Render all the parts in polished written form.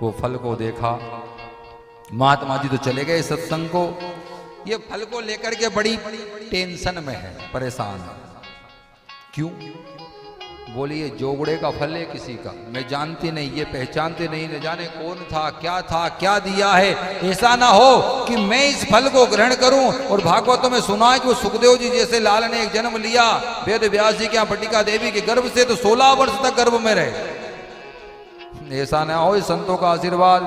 वो फल को देखा। महात्मा जी तो चले गए सत्संग को, ये फल को लेकर के बड़ी टेंशन में है, परेशान है। क्यों? बोली ये जोगड़े का फल है किसी का, मैं जानती नहीं, ये पहचानती नहीं, न जाने कौन था, क्या दिया है। ऐसा ना हो कि मैं इस फल को ग्रहण करूं। और भागवतों में सुना है कि वो सुखदेव जी जैसे लाल ने एक जन्म लिया वेद व्यास जी के यहाँ बटिका देवी के गर्भ से, तो 16 वर्ष तक गर्भ में रहे। ऐसा ना हो, संतों का आशीर्वाद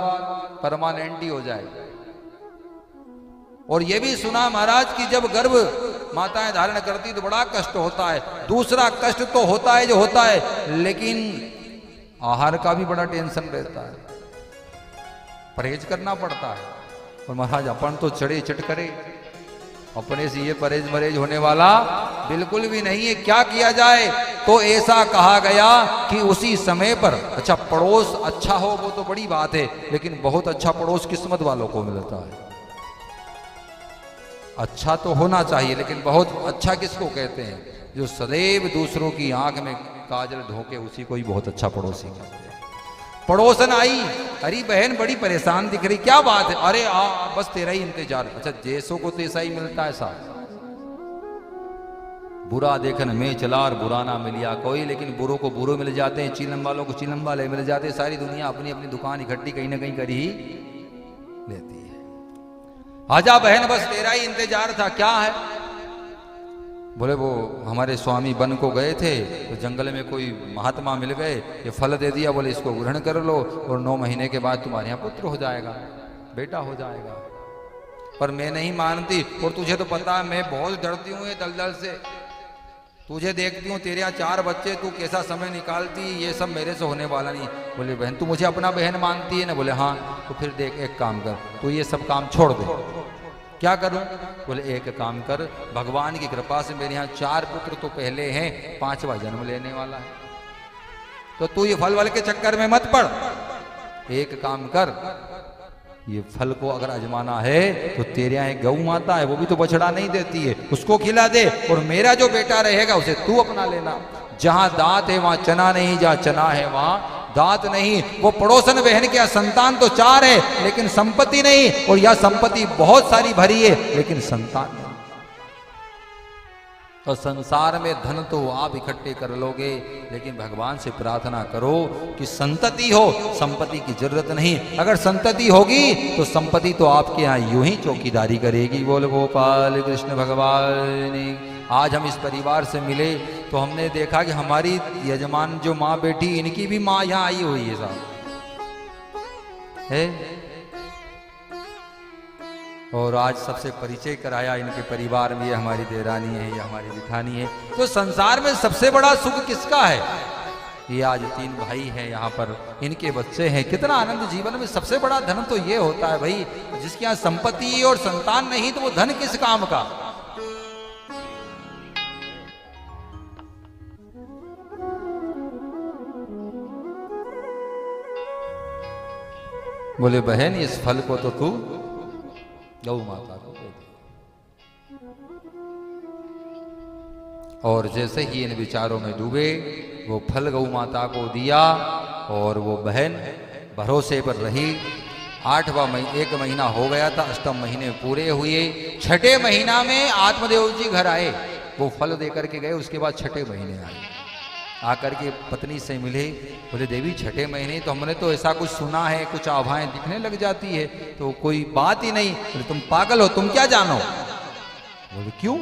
परमानेंट ही हो जाए। और ये भी सुना महाराज कि जब गर्भ माताएं धारण करती तो बड़ा कष्ट होता है। दूसरा कष्ट तो होता है जो होता है, लेकिन आहार का भी बड़ा टेंशन रहता है, परहेज करना पड़ता है। और महाराज अपन तो चढ़े चटकरे, अपने से ये परहेज मरेज होने वाला बिल्कुल भी नहीं है। क्या किया जाए? तो ऐसा कहा गया कि उसी समय पर, अच्छा पड़ोस अच्छा हो वो तो बड़ी बात है, लेकिन बहुत अच्छा पड़ोस किस्मत वालों को मिलता है। अच्छा तो होना चाहिए, लेकिन बहुत अच्छा किसको कहते हैं? जो सदैव दूसरों की आंख में काजल ढोके, उसी को ही बहुत अच्छा पड़ोसी कहते हैं। पड़ोसन आई, अरे बहन बड़ी परेशान दिख रही, क्या बात है? अरे बस तेरा ही इंतजार। अच्छा जैसों को तैसा ही मिलता है साहब। बुरा देखन में चला और बुरा ना मिलिया कोई, लेकिन बुरों को बुरो मिल जाते हैं, चीलम वालों को चीलम वाले मिल जाते हैं। सारी दुनिया अपनी अपनी दुकान इकट्ठी कहीं ना कहीं कर ही लेती है। आजा बहन बस तेरा ही इंतजार था। क्या है? बोले वो हमारे स्वामी वन को गए थे, तो जंगल में कोई महात्मा मिल गए, ये फल दे दिया, बोले इसको ग्रहण कर लो और 9 महीने के बाद तुम्हारे यहाँ पुत्र हो जाएगा, बेटा हो जाएगा। पर मैं नहीं मानती, और तुझे तो पता है मैं बहुत डरती हूँ ये दलदल से। तुझे देखती हूँ तेरे यहाँ 4 बच्चे, तू कैसा समय निकालती, ये सब मेरे से होने वाला नहीं। बोले बहन तू मुझे अपना बहन मानती है ना? बोले हाँ। तो फिर देख एक काम कर, तू ये सब काम छोड़ दे। क्या करूं? बोले एक काम कर, भगवान की कृपा से मेरे यहाँ 4 पुत्र तो पहले हैं, 5वां जन्म लेने वाला है, तो तू ये फल वाले के चक्कर में मत पड़। एक काम कर, ये फल को अगर अजमाना है तो तेरे यहाँ एक गौ माता है, वो भी तो बछड़ा नहीं देती है, उसको खिला दे, और मेरा जो बेटा रहेगा उसे तू अपना लेना। जहां दांत है वहां चना नहीं, जहां चना है वहां दांत नहीं। वो पड़ोसन बहन के संतान तो 4 है, लेकिन संपत्ति नहीं, और यह संपत्ति बहुत सारी भरी है, लेकिन संतान नहीं। तो संसार में धन तो आप इकट्ठे कर लोगे, लेकिन भगवान से प्रार्थना करो कि संतति हो, संपत्ति की जरूरत नहीं। अगर संतति होगी तो संपत्ति तो आपके यहाँ यूं ही चौकीदारी करेगी। बोल गोपाल कृष्ण भगवान। आज हम इस परिवार से मिले तो हमने देखा कि हमारी यजमान जो माँ बेटी, इनकी भी माँ यहाँ आई हुई है साहब, है। और आज सबसे परिचय कराया इनके परिवार में, ये हमारी देरानी है, ये हमारी जिठानी है। तो संसार में सबसे बड़ा सुख किसका है? ये आज 3 भाई हैं यहाँ पर, इनके बच्चे हैं, कितना आनंद। जीवन में सबसे बड़ा धन तो ये होता है भाई, जिसके यहाँ संपत्ति और संतान नहीं तो वो धन किस काम का। बोले बहन इस फल को तो तू गौ माता को दे दे। और जैसे ही इन विचारों में डूबे, वो फल गौ माता को दिया, और वो बहन भरोसे पर रही। 1 महीना हो गया था, 8वें महीने पूरे हुए। 6ठे महीना में आत्मदेव जी घर आए, वो फल दे करके गए। उसके बाद 6ठे महीने आए, आकर के पत्नी से मिले। बोले देवी 6ठे महीने तो हमने तो ऐसा कुछ सुना है, कुछ आभाएं दिखने लग जाती है, तो कोई बात ही नहीं। बोले तुम पागल हो, तुम क्या जानो? बोले क्यों?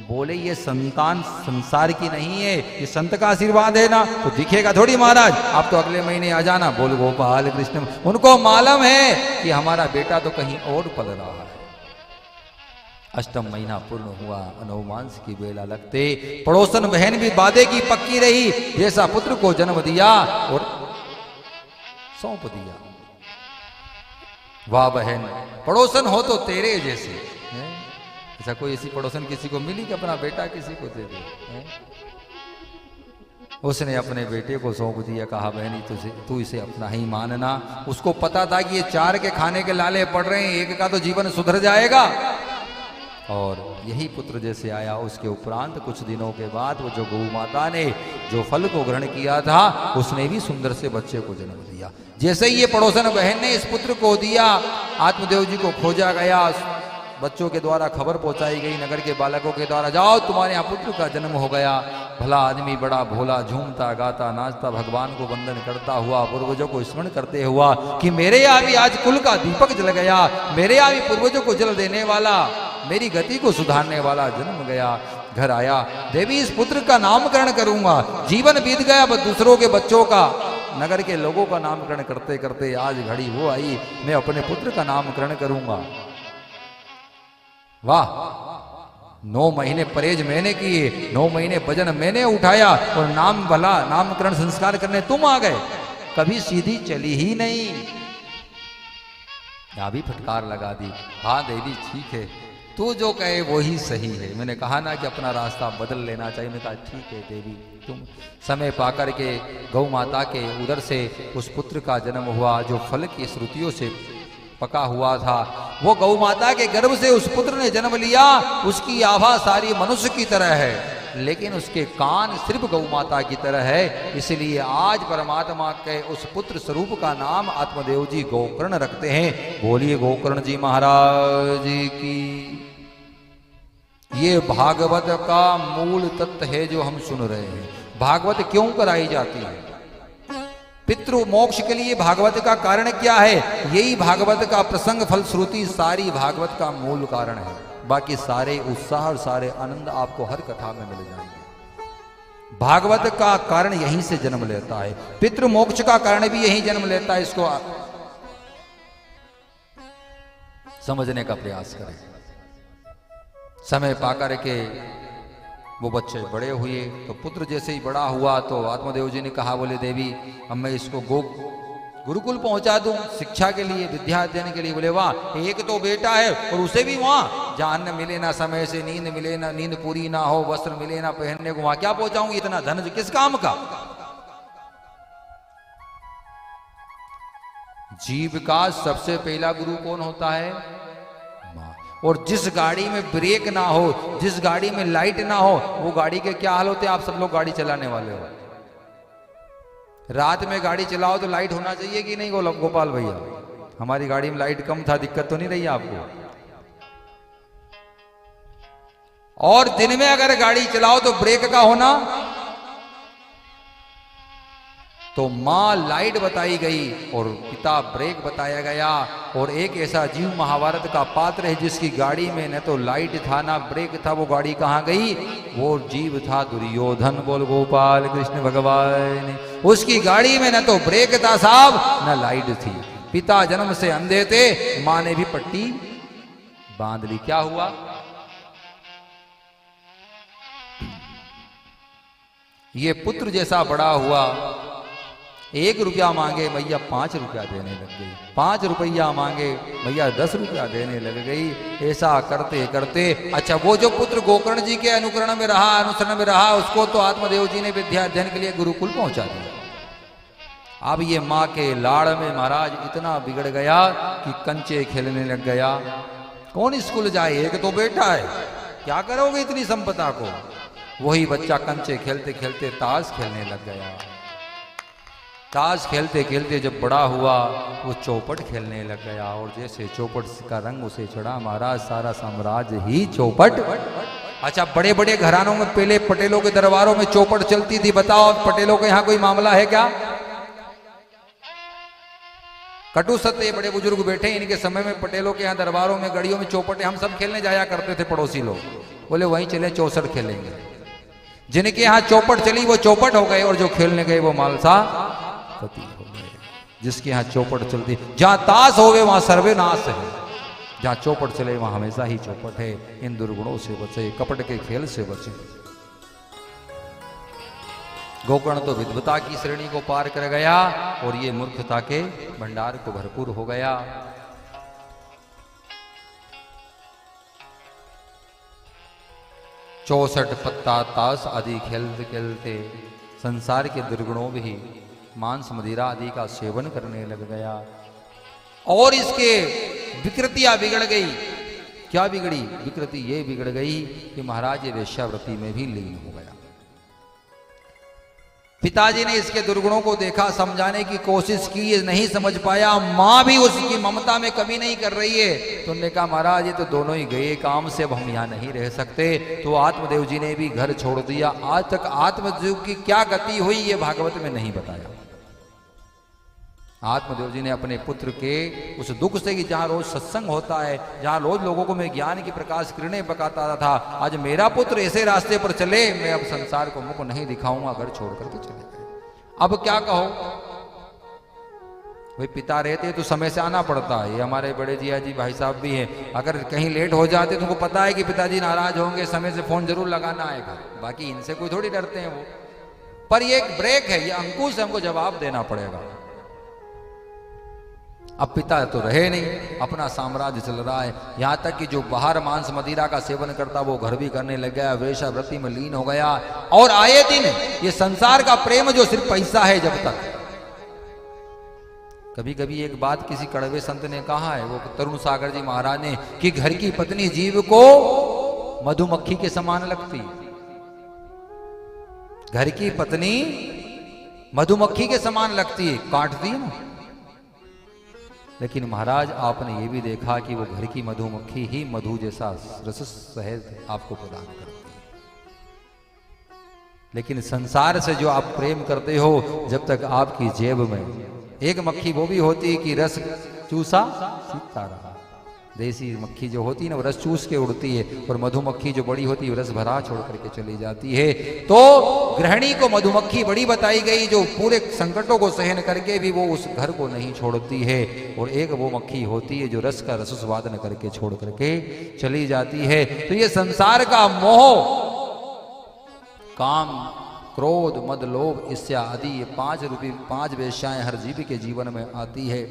बोले ये संतान संसार की नहीं है, ये संत का आशीर्वाद है ना, तो दिखेगा थोड़ी महाराज, आप तो अगले महीने आ जाना। बोल गोपाल कृष्ण। उनको मालूम है कि हमारा बेटा तो कहीं और पल रहा है। 8वां महीना पूर्ण हुआ, 9 मास की बेला लगते पड़ोसन बहन भी वादे की पक्की रही, जैसा पुत्र को जन्म दिया और सौंप दिया। वाह बहन, पड़ोसन हो तो तेरे जैसे। ऐसा कोई ऐसी पड़ोसन किसी को मिली कि अपना बेटा किसी को दे दे? उसने अपने बेटे को सौंप दिया, कहा बहनी तू इसे अपना ही मानना। उसको पता था कि ये 4 के खाने के लाले पड़ रहे हैं, एक का तो जीवन सुधर जाएगा। और यही पुत्र जैसे आया, उसके उपरांत कुछ दिनों के बाद वो जो गौ माता ने जो फल को ग्रहण किया था, उसने भी सुंदर से बच्चे को जन्म दिया। जैसे ही ये पड़ोसन बहन ने इस पुत्र को दिया, आत्मदेव जी को खोजा गया, बच्चों के द्वारा खबर पहुंचाई गई, नगर के बालकों के द्वारा, जाओ तुम्हारे यहाँ पुत्र का जन्म हो गया। भला आदमी बड़ा भोला, झूमता गाता नाचता भगवान को वंदन करता हुआ, पूर्वजों को स्मरण करते हुआ कि मेरे यहाँ भी आज कुल का दीपक जल गया, मेरे यहाँ भी पूर्वजों को जल देने वाला, मेरी गति को सुधारने वाला जन्म गया। घर आया, देवी इस पुत्र का नामकरण करूंगा। जीवन बीत गया दूसरों के बच्चों का, नगर के लोगों का नामकरण करते करते आज घड़ी वो आई, मैं अपने पुत्र का नामकरण करूंगा। वाह, 9 महीने परहेज मैंने किए, 9 महीने भजन मैंने उठाया, और नाम भला नामकरण संस्कार करने तुम आ गए। कभी सीधी चली ही नहीं। यहां भी फटकार लगा दी। हाँ देवी ठीक है, तू जो कहे वो ही सही है। मैंने कहा ना कि अपना रास्ता बदल लेना चाहिए। मैंने कहा ठीक है देवी, तुम समय पाकर के गौ माता के उदर से उस पुत्र का जन्म हुआ, जो फल की श्रुतियों से पका हुआ था। वो गौ माता के गर्भ से उस पुत्र ने जन्म लिया। उसकी आभा सारी मनुष्य की तरह है, लेकिन उसके कान सिर्फ गौ माता की तरह है। इसलिए आज परमात्मा के उस पुत्र स्वरूप का नाम आत्मदेव जी गोकर्ण रखते हैं। बोलिए गोकर्ण जी महाराज की। ये भागवत का मूल तत्व है जो हम सुन रहे हैं। भागवत क्यों कराई जाती है? पितृ मोक्ष के लिए भागवत का कारण क्या है? यही भागवत का प्रसंग फलश्रुति सारी भागवत का मूल कारण है। बाकी सारे उत्साह और सारे आनंद आपको हर कथा में मिल जाएंगे। भागवत का कारण यहीं से जन्म लेता है, पितृ मोक्ष का कारण भी यहीं जन्म लेता है। इसको समझने का प्रयास करें। समय पाकर के वो बच्चे बड़े हुए, तो पुत्र जैसे ही बड़ा हुआ तो आत्मदेव जी ने कहा, बोले देवी अब मैं इसको गुरुकुल पहुंचा दूं शिक्षा के लिए, विद्या अध्ययन के लिए। बोले वाह, एक तो बेटा है और उसे भी वहां जहां अन्न मिले ना, समय से नींद मिले ना, नींद पूरी ना हो, वस्त्र मिले ना पहनने को, वहां क्या पहुंचाऊंगी? इतना धन किस काम का? जीव का सबसे पहला गुरु कौन होता है? मां। और जिस गाड़ी में ब्रेक ना हो, जिस गाड़ी में लाइट ना हो, वो गाड़ी के क्या हाल होते हैं? आप सब लोग गाड़ी चलाने वाले हो, रात में गाड़ी चलाओ तो लाइट होना चाहिए कि नहीं गोपाल भैया? हमारी गाड़ी में लाइट कम था, दिक्कत तो नहीं रही आपको? और दिन में अगर गाड़ी चलाओ तो ब्रेक का होना। तो मां लाइट बताई गई और पिता ब्रेक बताया गया। और एक ऐसा जीव महाभारत का पात्र है जिसकी गाड़ी में न तो लाइट था ना ब्रेक था। वो गाड़ी कहां गई? वो जीव था दुर्योधन। बोल गोपाल कृष्ण भगवान। उसकी गाड़ी में न तो ब्रेक था साहब, न लाइट थी। पिता जन्म से अंधे थे, मां ने भी पट्टी बांध ली। क्या हुआ? ये पुत्र जैसा बड़ा हुआ, 1 रुपया मांगे भैया 5 रुपया देने लग गई, 5 रुपया मांगे भैया 10 रुपया देने लग गई। ऐसा करते करते अच्छा वो जो पुत्र गोकर्ण जी के अनुकरण में रहा, अनुसरण में रहा, उसको तो आत्मदेव जी ने विद्या अध्ययन के लिए गुरुकुल पहुंचा दिया। अब ये माँ के लाड़ में महाराज इतना बिगड़ गया कि कंचे खेलने लग गया। कौन स्कूल जाए? एक तो बेटा है, क्या करोगे इतनी संपदा को? वही बच्चा कंचे खेलते खेलते ताश खेलने लग गया। ताश खेलते खेलते जब बड़ा हुआ वो चौपट खेलने लग गया। और जैसे चौपट का रंग उसे चढ़ा महाराज, सारा साम्राज्य ही चौपट। अच्छा, बड़े बड़े घरानों में पहले पटेलों के दरबारों में चौपट चलती थी। बताओ पटेलों के यहाँ कोई मामला है क्या? कटु सत्य, बड़े बुजुर्ग बैठे, इनके समय में पटेलों के यहाँ दरबारों में गड़ियों में चौपट हम सब खेलने जाया करते थे। पड़ोसी लोग बोले वहीं चले 64 खेलेंगे। जिनके यहाँ चौपट चली वो चौपट हो गए, और जो खेलने गए वो मालसा पति हो गए। जिसके यहाँ चौपट चलती, जहां ताश होवे वहां सर्वनाश है। जहां चौपट चले वहां हमेशा ही चौपट है। इन दुर्गुणों से बचे, कपट के खेल से बचे। गोकर्ण तो विद्वता की श्रेणी को पार कर गया और ये मूर्खता के भंडार को भरपूर हो गया। चौसठ पत्ता ताश आदि खेलते खेलते संसार के दुर्गुणों में ही मांस मदिरा आदि का सेवन करने लग गया। और इसके विकृतियां बिगड़ गई। क्या बिगड़ी? विकृति ये बिगड़ गई कि महाराज ये वेश्यावृत्ति में भी लीन हो गया। पिताजी ने इसके दुर्गुणों को देखा, समझाने की कोशिश की, ये नहीं समझ पाया। माँ भी उसकी ममता में कमी नहीं कर रही है। तो उन्होंने कहा महाराज ये तो दोनों ही गए काम से, अब हम यहाँ नहीं रह सकते। तो आत्मदेव जी ने भी घर छोड़ दिया। आज तक आत्मदेव की क्या गति हुई ये भागवत में नहीं बताया। आत्मदेव जी ने अपने पुत्र के उस दुख से कि जहां रोज सत्संग होता है, जहां रोज लोगों को मैं ज्ञान की प्रकाश किरणें बकाता था, आज मेरा पुत्र ऐसे रास्ते पर चले, मैं अब संसार को मुख नहीं दिखाऊंगा, घर छोड़ करके चले गए। अब क्या कहो भाई, पिता रहते तो समय से आना पड़ता है। ये हमारे बड़े जिया जी भाई साहब भी हैं, अगर कहीं लेट हो जाते तुमको पता है कि पिताजी नाराज होंगे, समय से फोन जरूर लगाना आएगा। बाकी इनसे कोई थोड़ी डरते हैं वो। पर ये एक ब्रेक है, ये अंकुश हमको जवाब देना पड़ेगा। अब पिता तो रहे नहीं, अपना साम्राज्य चल रहा है। यहां तक कि जो बाहर मांस मदिरा का सेवन करता वो घर भी करने लग गया, वेश्यावृत्ति में लीन हो गया। और आए दिन ये संसार का प्रेम जो सिर्फ पैसा है, जब तक कभी कभी एक बात किसी कड़वे संत ने कहा है, वो तरुण सागर जी महाराज ने, कि घर की पत्नी जीव को मधुमक्खी के समान लगती। घर की पत्नी मधुमक्खी के समान लगती है, काटती है ना। लेकिन महाराज आपने ये भी देखा कि वो घर की मधुमक्खी ही मधु जैसा रस सहज आपको प्रदान करती है। लेकिन संसार से जो आप प्रेम करते हो, जब तक आपकी जेब में एक मक्खी वो भी होती है कि रस चूसा सीखता रहा। देसी मक्खी जो होती है ना वो रस चूस के उड़ती है, और मधुमक्खी जो बड़ी होती है वो रस भरा छोड़ करके चली जाती है। तो गृहिणी को मधुमक्खी बड़ी बताई गई, जो पूरे संकटों को सहन करके भी वो उस घर को नहीं छोड़ती है। और एक वो मक्खी होती है जो रस का रसस्वादन करके छोड़ करके चली जाती है। तो ये संसार का मोह, काम, क्रोध, मद, लोभ, ईर्ष्या आदि, ये 5 वेश्याएं हर जीव के जीवन में आती है।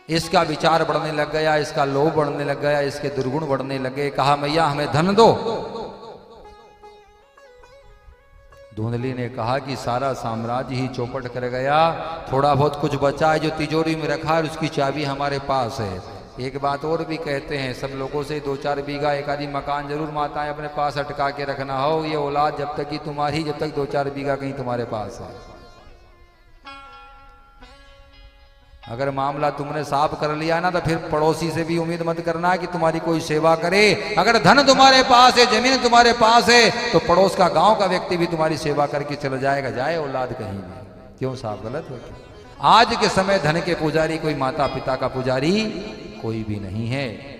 इसका विचार बढ़ने लग गया, इसका लोभ बढ़ने लग गया, इसके दुर्गुण बढ़ने लगे। कहा मैया हमें धन दो। धुंधली ने कहा कि सारा साम्राज्य ही चौपट कर गया, थोड़ा बहुत कुछ बचा है जो तिजोरी में रखा है, उसकी चाबी हमारे पास है। एक बात और भी कहते हैं, सब लोगों से 2-4 बीघा एक आदि मकान जरूर माताएं अपने पास अटका के रखना हो। ये औलाद जब तक की तुम्हारी, जब तक 2-4 बीघा कहीं तुम्हारे पास है। अगर मामला तुमने साफ कर लिया ना, तो फिर पड़ोसी से भी उम्मीद मत करना कि तुम्हारी कोई सेवा करे। अगर धन तुम्हारे पास है, जमीन तुम्हारे पास है, तो पड़ोस का, गांव का व्यक्ति भी तुम्हारी सेवा करके चला जाएगा। जाए औलाद कहीं भी, क्यों साफ गलत हो? आज के समय धन के पुजारी कोई माता पिता का पुजारी कोई भी नहीं है।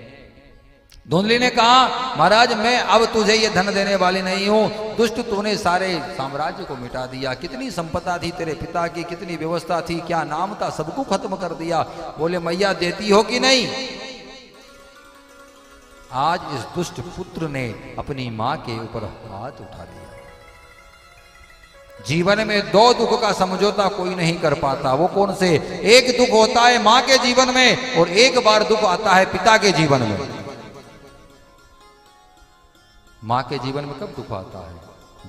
धुंधली ने कहा महाराज मैं अब तुझे ये धन देने वाली नहीं हूं। दुष्ट तूने सारे साम्राज्य को मिटा दिया, कितनी संपदा थी तेरे पिता की, कितनी व्यवस्था थी, क्या नाम था, सबको खत्म कर दिया। बोले मैया देती हो कि नहीं? आज इस दुष्ट पुत्र ने अपनी मां के ऊपर हाथ उठा दिया। जीवन में 2 दुख का समझौता कोई नहीं कर पाता। वो कौन से? एक दुख होता है मां के जीवन में, और एक बार दुख आता है पिता के जीवन में। मां के जीवन में कब दुख आता है?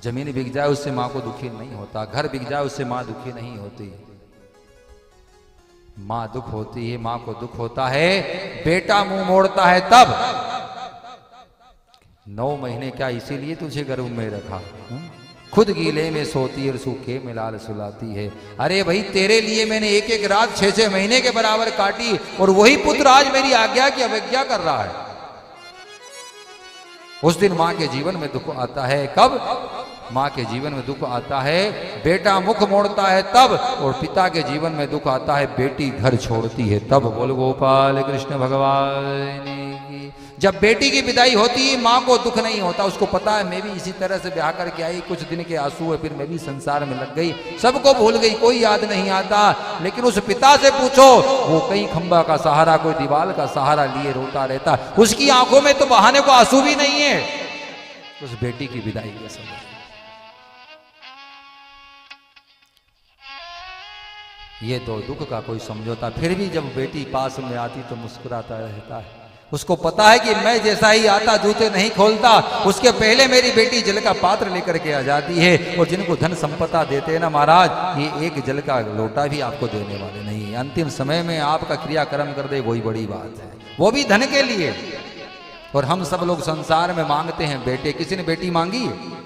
जमीन बिक जाए उससे मां को दुखी नहीं होता, घर बिक जाए उससे मां दुखी नहीं होती। मां दुख होती है, मां को दुख होता है, बेटा मुंह मोड़ता है तब। 9 महीने क्या इसीलिए तुझे गर्भ में रखा, खुद गीले में सोती और सूखे में लाल सुलाती है। अरे भाई तेरे लिए मैंने एक एक रात 6-6 महीने के बराबर काटी, और वही पुत्र आज मेरी आज्ञा की अवज्ञा कर रहा है। उस दिन मां के जीवन में दुख आता है। कब? मां के जीवन में दुख आता है बेटा मुख मोड़ता है तब, और पिता के जीवन में दुख आता है बेटी घर छोड़ती है तब। बोल गोपाल कृष्ण भगवान की। जब बेटी की विदाई होती है मां को दुख नहीं होता, उसको पता है मैं भी इसी तरह से ब्याह करके आई, कुछ दिन के आंसू है, फिर मैं भी संसार में लग गई, सबको भूल गई, कोई याद नहीं आता। लेकिन उस पिता से पूछो, वो कहीं खंबा का सहारा, कोई दीवार का सहारा लिए रोता रहता, उसकी आंखों में तो बहाने को आंसू भी नहीं है उस बेटी की विदाई के समय। ये तो दुख का कोई समझौता। फिर भी जब बेटी पास में आती तो मुस्कुराता रहता है। उसको पता है कि मैं जैसा ही आता जूते नहीं खोलता, उसके पहले मेरी बेटी जल का पात्र लेकर के आ जाती है। और जिनको धन संपदा देते हैं ना महाराज, ये एक जल का लोटा भी आपको देने वाले नहीं है। अंतिम समय में आपका क्रियाक्रम कर दे वही बड़ी बात है। वो भी धन के लिए। और हम सब लोग संसार में मांगते हैं बेटे, किसी ने बेटी मांगी है?